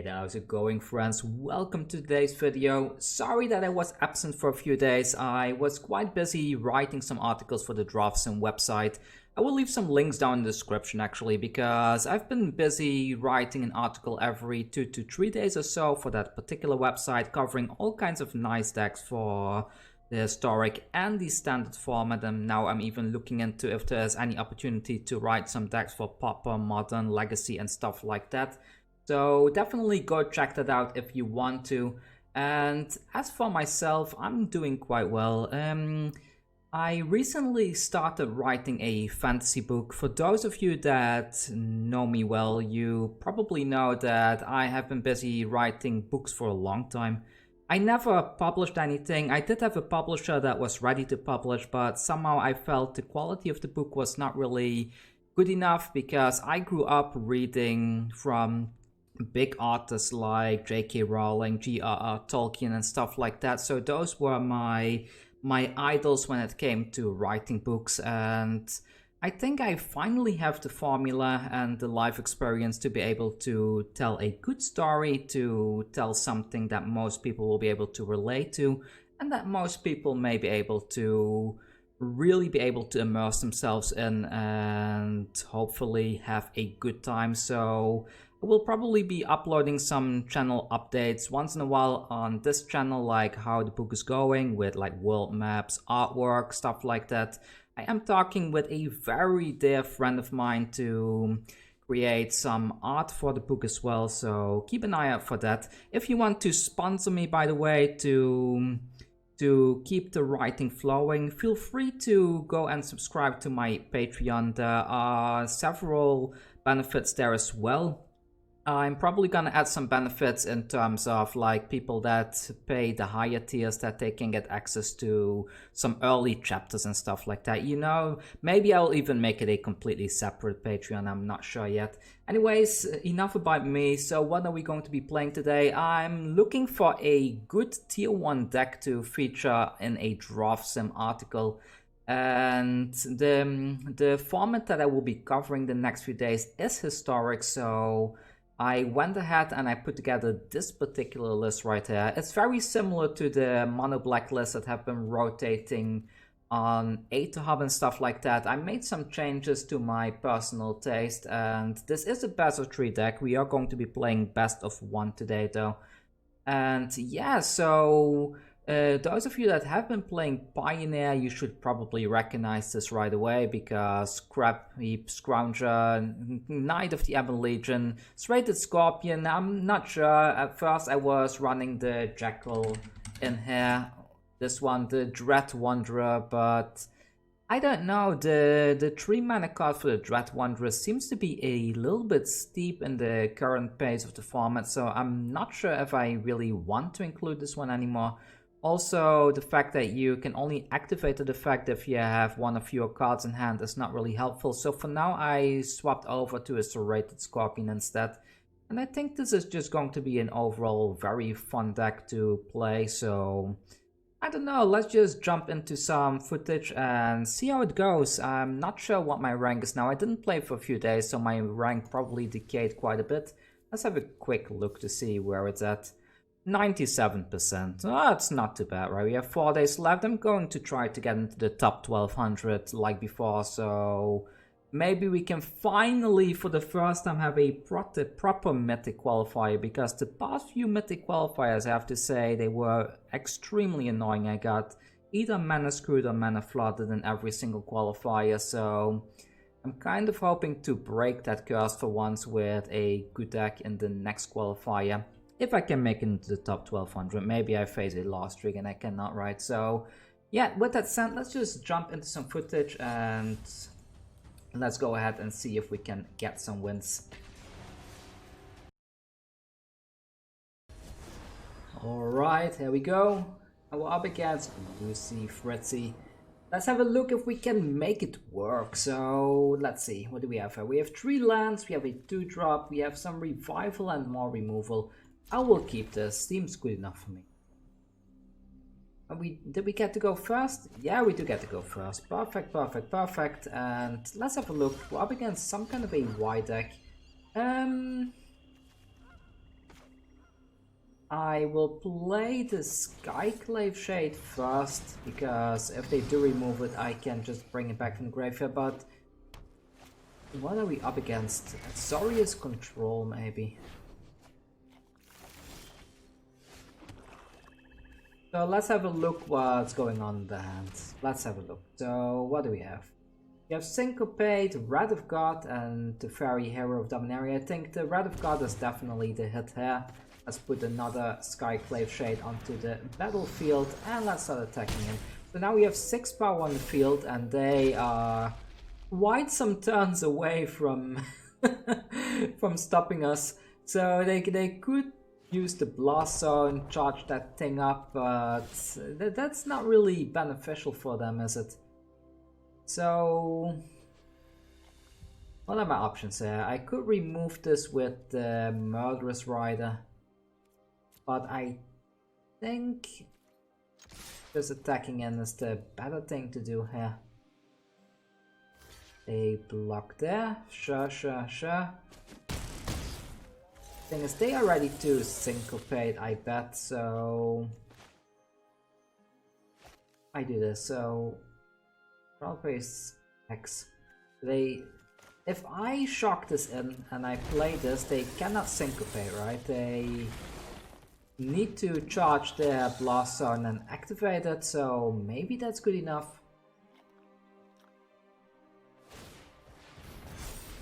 Hey there, how's it going, friends? Welcome to today's video. Sorry that I was absent for a few days. I was quite busy writing some articles for the Draftsim website. I will leave some links down in the description actually, because I've been busy writing an article every 2 to 3 days or so for that particular website, covering all kinds of nice decks for the historic and the standard format, and now I'm even looking into if there's any opportunity to write some decks for Pauper, Modern, Legacy and stuff like that. So definitely go check that out if you want to. And as for myself, I'm doing quite well. I recently started writing a fantasy book. For those of you that know me well, you probably know that I have been busy writing books for a long time. I never published anything. I did have a publisher that was ready to publish, but somehow I felt the quality of the book was not really good enough, because I grew up reading from big artists like J.K. Rowling, J.R.R. Tolkien and stuff like that. So those were my idols when it came to writing books, and I think I finally have the formula and the life experience to be able to tell a good story, to tell something that most people will be able to relate to, and that most people may be able to really be able to immerse themselves in and hopefully have a good time. So I will probably be uploading some channel updates once in a while on this channel, like how the book is going with like world maps, artwork, stuff like that. I am talking with a very dear friend of mine to create some art for the book as well, so keep an eye out for that. If you want to sponsor me, by the way, to keep the writing flowing, feel free to go and subscribe to my Patreon. There are several benefits there as well. I'm probably gonna add some benefits in terms of like people that pay the higher tiers, that they can get access to some early chapters and stuff like that. You know, maybe I'll even make it a completely separate Patreon, I'm not sure yet. Anyways, enough about me. So what are we going to be playing today? I'm looking for a good tier 1 deck to feature in a Draftsim article. And the format that I will be covering the next few days is historic, so I went ahead and I put together this particular list right here. It's very similar to the mono black lists that have been rotating on AetherHub and stuff like that. I made some changes to my personal taste, and this is a best of 3 deck. We are going to be playing best of 1 today though. And yeah, so those of you that have been playing Pioneer, you should probably recognize this right away, because Scrapheap Scrounger, Knight of the Ebon Legion, Serrated Scorpion. I'm not sure. At first I was running the Jackal in here, this one, the Dread Wanderer, but I don't know, the 3-mana card for the Dread Wanderer seems to be a little bit steep in the current pace of the format, so I'm not sure if I really want to include this one anymore. Also, the fact that you can only activate the effect if you have one or fewer cards in hand is not really helpful. So for now, I swapped over to a Serrated Scorpion instead. And I think this is just going to be an overall very fun deck to play. So I don't know, let's just jump into some footage and see how it goes. I'm not sure what my rank is now. I didn't play for a few days, so my rank probably decayed quite a bit. Let's have a quick look to see where it's at. 97%. Oh, it's not too bad, right? We have 4 days left. I'm going to try to get into the top 1200 like before, so maybe we can finally, for the first time, have a proper mythic qualifier, because the past few mythic qualifiers, I have to say, they were extremely annoying. I got either mana screwed or mana flooded in every single qualifier, so I'm kind of hoping to break that curse for once with a good deck in the next qualifier. If I can make it into the top 1200, maybe I face a lost streak and I cannot, right? So yeah, with that said, let's just jump into some footage and let's go ahead and see if we can get some wins. Alright, here we go. We're up against Lucy Fritzy. Let's have a look if we can make it work. So let's see, what do we have here? We have 3 lands, we have a 2-drop, we have some revival and more removal. I will keep this, seems good enough for me. Did we get to go first? Yeah, we do get to go first. Perfect, perfect, perfect. And let's have a look. We're up against some kind of a Y deck. I will play the Skyclave Shade first, because if they do remove it, I can just bring it back from the graveyard, but what are we up against? Zorius Control, maybe. So let's have a look what's going on in the hand. Let's have a look. So what do we have? We have Syncopate, Wrath of God, and the Fairy Hero of Dominaria. I think the Wrath of God is definitely the hit here. Let's put another Skyclave Shade onto the battlefield and let's start attacking him. So now we have 6 power on the field and they are quite some turns away from from stopping us. So they could use the Blast Zone, charge that thing up, but that's not really beneficial for them, is it? So what are my options here? I could remove this with the Murderous Rider, but I think just attacking in is the better thing to do here. They block there, sure. Thing is, they are ready to syncopate, I bet, so I do this. So probably X. If I shock this in and I play this, they cannot syncopate, right? They need to charge their Blast Zone and activate it, so maybe that's good enough.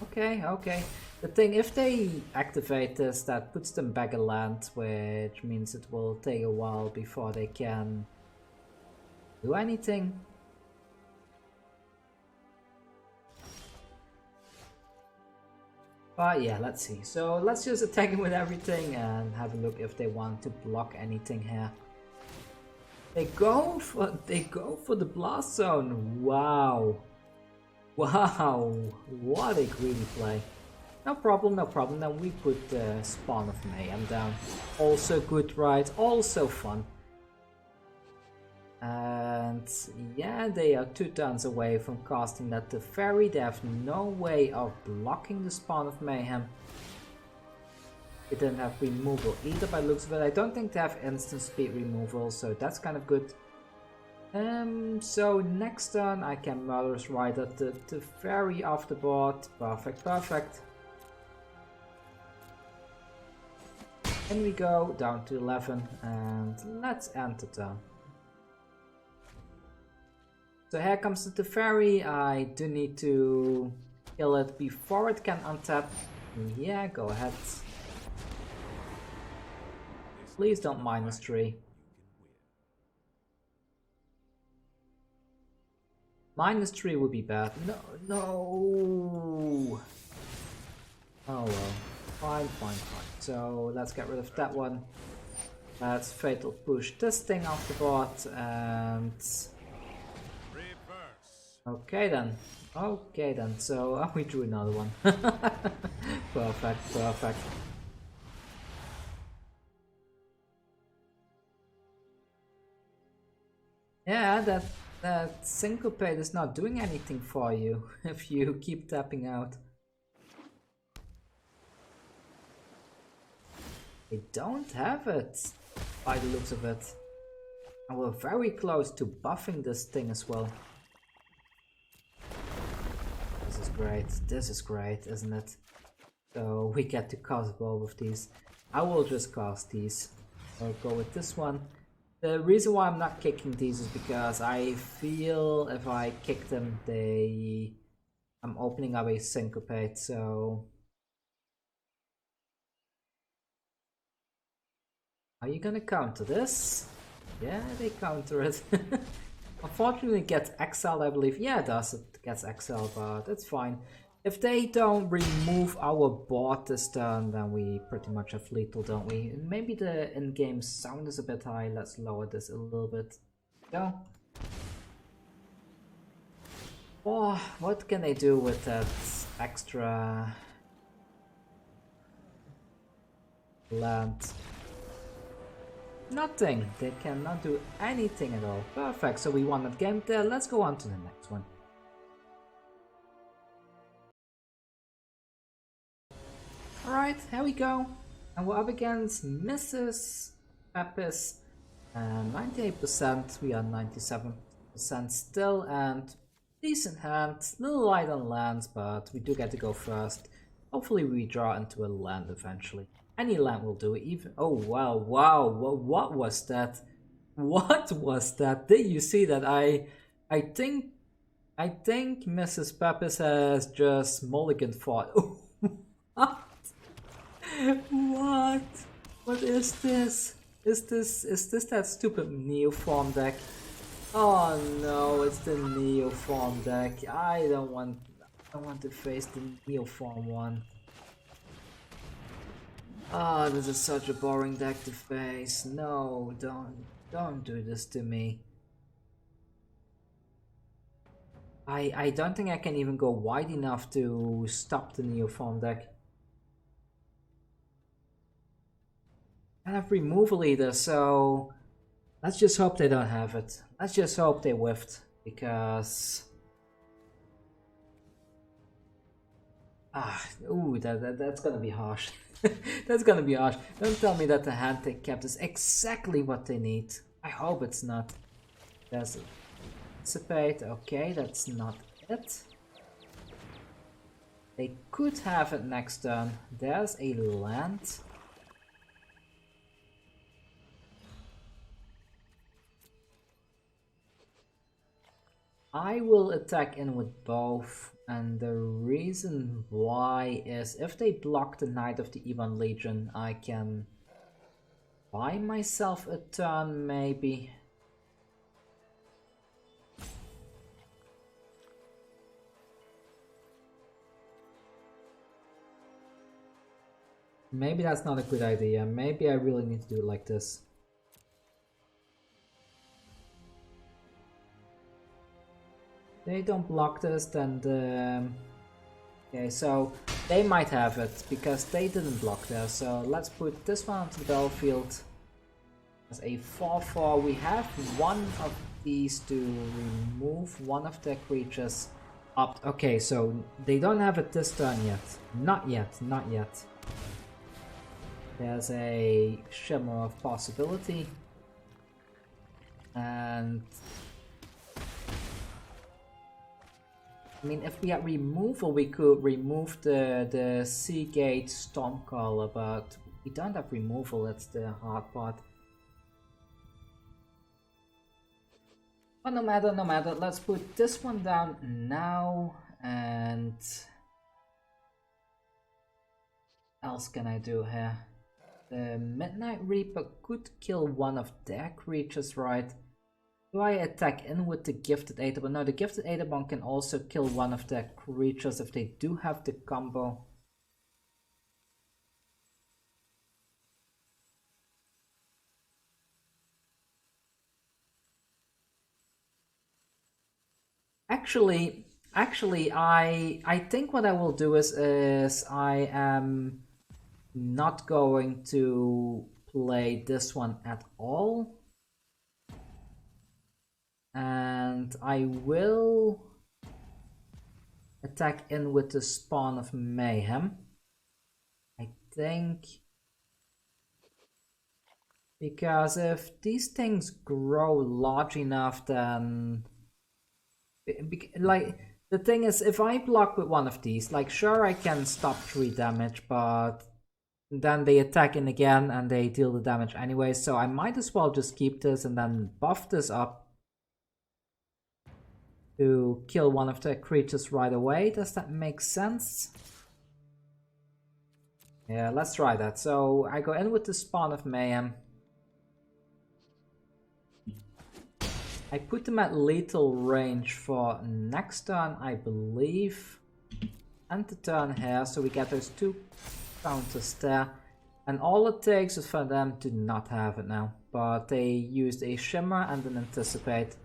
Okay. The thing, if they activate this, that puts them back a land, which means it will take a while before they can do anything. But yeah, let's see. So let's just attack him with everything and have a look if they want to block anything here. They go for the Blast Zone. Wow, what a greedy play. No problem. Then we put the Spawn of Mayhem down. Also good, right? Also fun. And yeah, they are 2 turns away from casting that to Fairy. They have no way of blocking the Spawn of Mayhem. They didn't have removal either by looks of it. I don't think they have instant speed removal, so that's kind of good. So next turn I can Murderous Rider the Fairy off the board. Perfect. And we go down to 11 and let's end the turn. So here comes the Fairy. I do need to kill it before it can untap. Yeah, go ahead. Please don't -3. -3 would be bad. No. Oh well. Fine. So let's get rid of that one. Let's Fatal Push this thing off the board and... Okay then. So we drew another one. Perfect. Yeah, that Syncopate is not doing anything for you if you keep tapping out. They don't have it, by the looks of it. And we're very close to buffing this thing as well. This is great, isn't it? So we get to cast both of these. I will just cast these. I'll go with this one. The reason why I'm not kicking these is because I feel if I kick them, I'm opening up a Syncopate, so... Are you gonna counter this? Yeah, they counter it. Unfortunately it gets exiled, I believe. Yeah, it does, it gets exiled, but that's fine. If they don't remove our board this turn, then we pretty much have lethal, don't we? Maybe the in-game sound is a bit high. Let's lower this a little bit. Go. Oh, what can they do with that extra land? Nothing. They cannot do anything at all. Perfect. So we won that game there. Let's go on to the next one. Alright, here we go. And we're up against Mrs. Pepis. And 98%, we are 97% still, and decent hand, little light on lands, but we do get to go first. Hopefully we draw into a land eventually. Any land will do, even... Oh wow, wow, what was that? What was that? Did you see that? I think Mrs. Pepis has just mulliganed for... What? What? What is this? Is this that stupid Neoform deck? Oh no, it's the Neoform deck. I don't want to face the Neoform one. Ah, this is such a boring deck to face. No, don't do this to me. I don't think I can even go wide enough to stop the Neoform deck. I have removal either, so let's just hope they don't have it. Let's just hope they whiffed, because that's gonna be harsh. That's gonna be harsh. Don't tell me that the hand they kept is exactly what they need. I hope it's not. There's anticipate. Okay, that's not it. They could have it next turn. There's a land. I will attack in with both, and the reason why is if they block the Knight of the Ebon Legion, I can buy myself a turn maybe. Maybe that's not a good idea. Maybe I really need to do it like this. They don't block this, then okay, so they might have it, because they didn't block there. So let's put this one onto the battlefield as a 4/4. We have one of these to remove one of their creatures up. Okay, so they don't have it this turn yet. Not yet, not yet. There's a shimmer of possibility. And I mean, if we had removal, we could remove the Seagate Stormcaller, but we don't have removal, that's the hard part. But no matter, let's put this one down now, and what else can I do here? The Midnight Reaper could kill one of their creatures, right? Do I attack in with the Gifted Aetherborn? No, the Gifted Aetherborn can also kill one of their creatures if they do have the combo. Actually, I think what I will do is I am not going to play this one at all. And I will attack in with the Spawn of Mayhem. I think, because if these things grow large enough, then like the thing is, if I block with one of these, like sure I can stop 3 damage, but then they attack in again and they deal the damage anyway, so I might as well just keep this and then buff this up to kill one of the creatures right away. Does that make sense? Yeah, let's try that. So I go in with the Spawn of Mayhem. I put them at lethal range for next turn, I believe. And the turn here, so we get those 2 counters there. And all it takes is for them to not have it now. But they used a Shimmer and an Anticipate.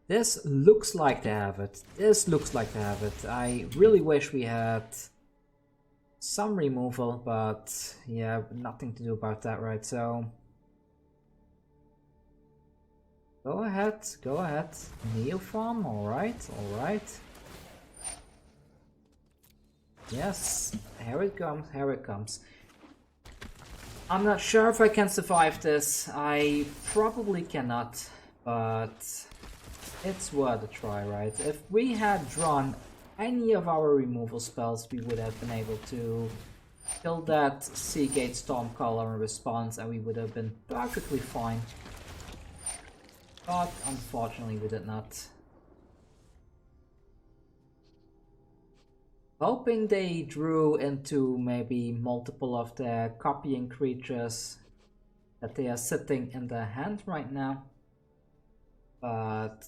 This looks like they have it. This looks like they have it. I really wish we had some removal, but yeah, nothing to do about that, right? So go ahead, go ahead. Neoform, alright, alright. Yes, here it comes, here it comes. I'm not sure if I can survive this. I probably cannot, but it's worth a try, right? If we had drawn any of our removal spells, we would have been able to kill that Seagate Stormcaller in response, and we would have been perfectly fine. But unfortunately, we did not. Hoping they drew into maybe multiple of their copying creatures that they are sitting in their hand right now. But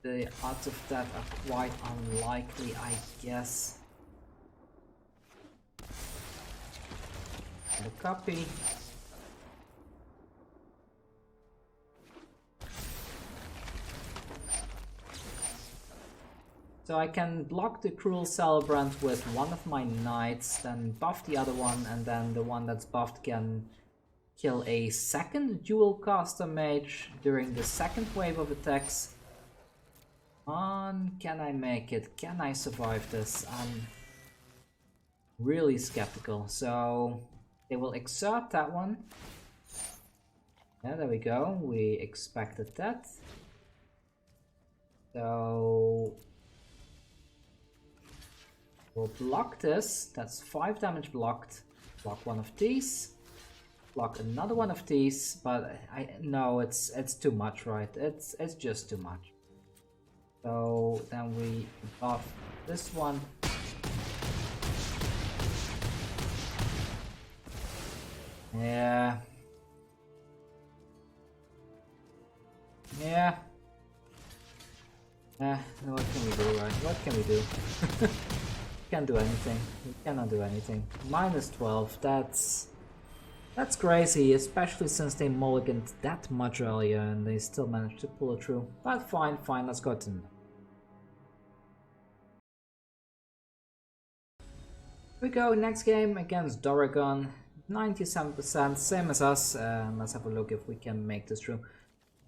the odds of that are quite unlikely, I guess. The copy. So I can block the Cruel Celebrant with one of my knights, then buff the other one, and then the one that's buffed can kill a second dual caster mage during the second wave of attacks. Can I make it? Can I survive this? I'm really skeptical. So they will exert that one. Yeah, there we go. We expected that. So we'll block this. That's 5 damage blocked. Block one of these. Block another one of these. But I no, it's too much, right? It's just too much. So then we buff this one. Yeah. Yeah. What can we do, right? What can we do? Can't do anything. We cannot do anything. Minus 12. That's crazy, especially since they mulliganed that much earlier and they still managed to pull it through. But fine, let's go to. We go next game against Doragon. 97%, same as us. Let's have a look if we can make this through.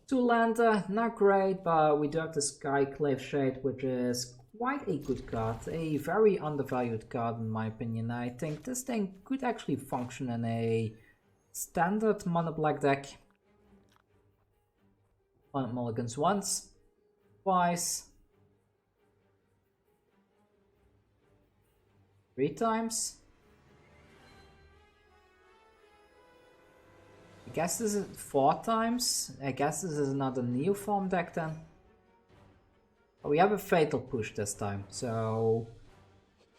2-lander, not great, but we do have the Skyclave Shade, which is quite a good card. A very undervalued card in my opinion. I think this thing could actually function in a standard mono black deck. One mulligans once, twice, 3 times. I guess this is 4 times. I guess this is not a Neoform deck then. But we have a Fatal Push this time, so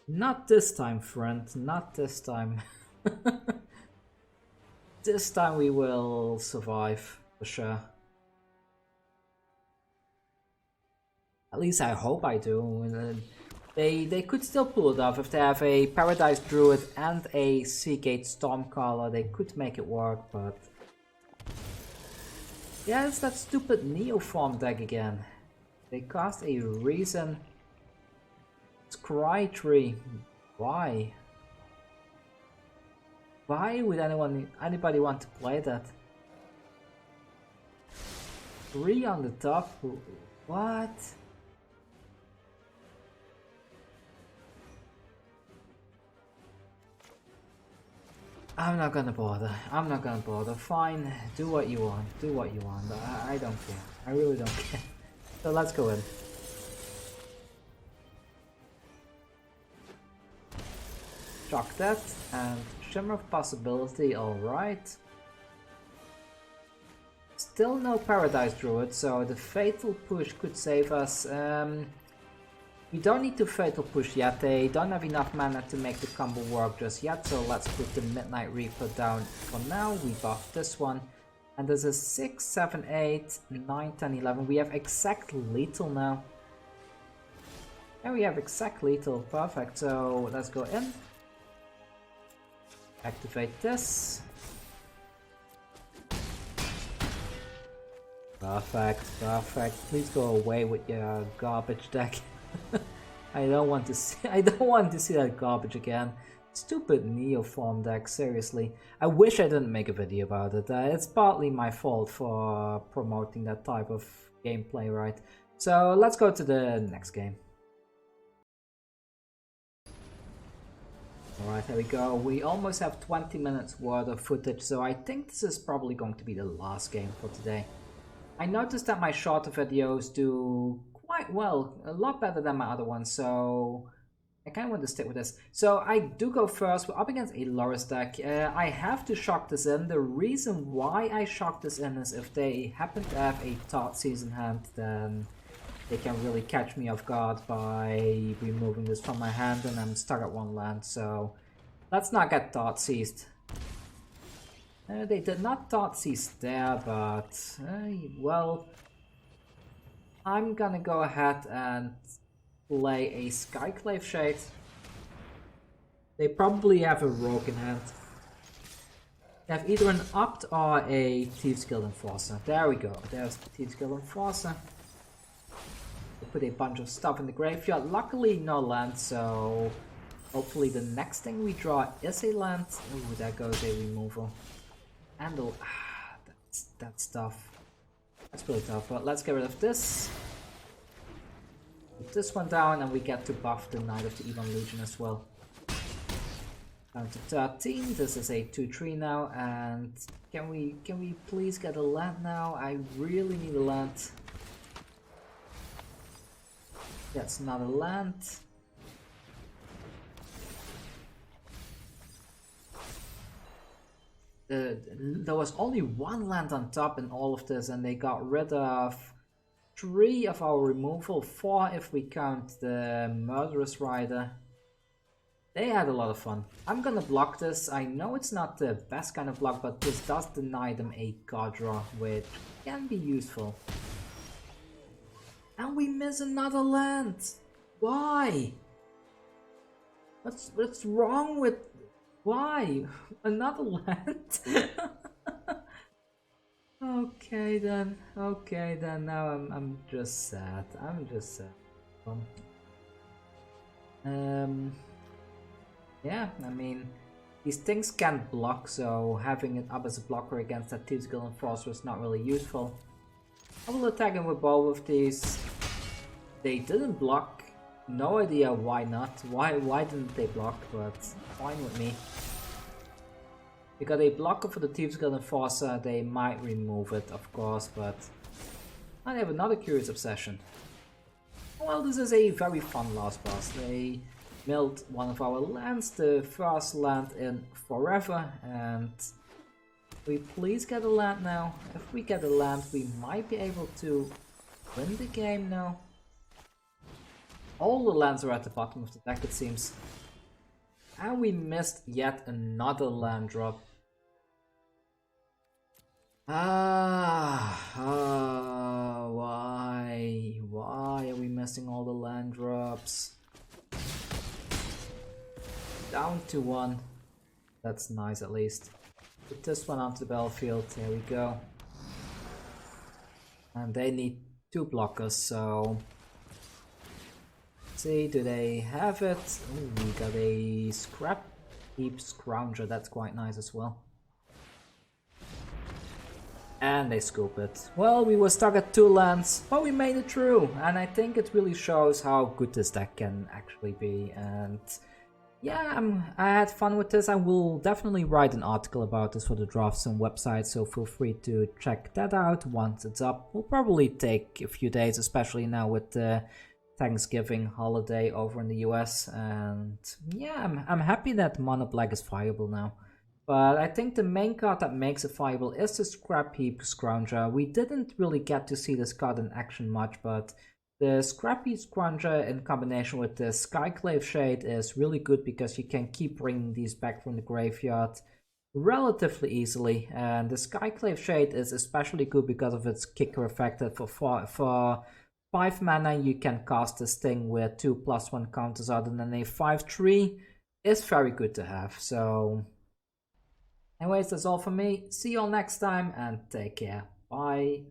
not this time, friend, not this time. This time we will survive for sure. At least I hope I do. They could still pull it off if they have a Paradise Druid and a Seagate Stormcaller. They could make it work, but yeah, it's that stupid Neoform deck again. They cast a Reason Scry Tree. Why? Why would anybody want to play that? 3 on the top? What? I'm not gonna bother. I'm not gonna bother. Fine, do what you want. Do what you want. I don't care. I really don't care. So let's go in. Shock that and Shimmer of Possibility, alright. Still no Paradise Druid, so the Fatal Push could save us. We don't need to Fatal Push yet, they don't have enough mana to make the combo work just yet, so let's put the Midnight Reaper down for now. We buff this one. And there's a 6, 7, 8, 9, 10, 11. We have exact lethal now. And we have exact lethal, perfect. So let's go in. Activate this. Perfect, perfect. Please go away with your garbage deck. I don't want to see that garbage again. Stupid Neoform deck, seriously. I wish I didn't make a video about it. It's partly my fault for promoting that type of gameplay, right? So let's go to the next game. Alright, there we go. We almost have 20 minutes worth of footage, so I think this is probably going to be the last game for today. I noticed that my shorter videos do quite well, a lot better than my other ones, so I kind of want to stick with this. So I do go first. We're up against a Loris deck. I have to shock this in. The reason why I shock this in is if they happen to have a Thoughtseize in hand, then they can really catch me off guard by removing this from my hand, and I'm stuck at one land. So let's not get Thoughtseized. They did not Thoughtseize there, but well, I'm gonna go ahead and play a Skyclave Shade. They probably have a Rogue in hand. They have either an Opt or a Thieves Guild Enforcer. There we go. There's the Thieves Guild Enforcer. They put a bunch of stuff in the graveyard. Luckily, no land, so hopefully the next thing we draw is a land. Ooh, there goes a removal. And that stuff. That's really tough, but let's get rid of this. Put this one down, and we get to buff the Knight of the Ebon Legion as well. Down to 13. This is a 2/3 now, and can we please get a land now? I really need a land. That's not a land. There was only one land on top in all of this, and they got rid of 3 of our removal, 4 if we count the Murderous Rider. They had a lot of fun. I'm gonna block this. I know it's not the best kind of block, but this does deny them a card draw, which can be useful. And we miss another land! Why? What's wrong with... Why? Another land? Okay then, now I'm just sad. I'm just sad. Yeah, I mean, these things can't block, so having it up as a blocker against that Thieves Guild Enforcer is not really useful. I will attack him with both of these. They didn't block. No idea why not. Why didn't they block, but fine with me. We got a blocker for the Thieves Guild Enforcer. They might remove it, of course, but I have another Curious Obsession. Well, this is a very fun last boss. They milled one of our lands, the first land in forever, and we please get a land now. If we get a land, we might be able to win the game now. All the lands are at the bottom of the deck, it seems. And we missed yet another land drop. Why? Why are we missing all the land drops? Down to 1. That's nice at least. Put this one onto the battlefield, there we go. And they need 2 blockers, so... Let's see, do they have it? Ooh, we got a Scrapheap Scrounger, that's quite nice as well. And they scoop it. Well, we were stuck at 2 lands, but we made it through. And I think it really shows how good this deck can actually be. And yeah, I had fun with this. I will definitely write an article about this for the Draftsman website, so feel free to check that out once it's up. Will probably take a few days, especially now with the Thanksgiving holiday over in the US. And yeah, I'm happy that Mono Black is viable now. But I think the main card that makes it viable is the Scrapheap Scrounger. We didn't really get to see this card in action much, but the Scrapheap Scrounger in combination with the Skyclave Shade is really good because you can keep bringing these back from the graveyard relatively easily. And the Skyclave Shade is especially good because of its kicker effect that for 5 mana you can cast this thing with 2/1 counters other than a 5/3 is very good to have. So anyways, that's all from me. See you all next time and take care. Bye.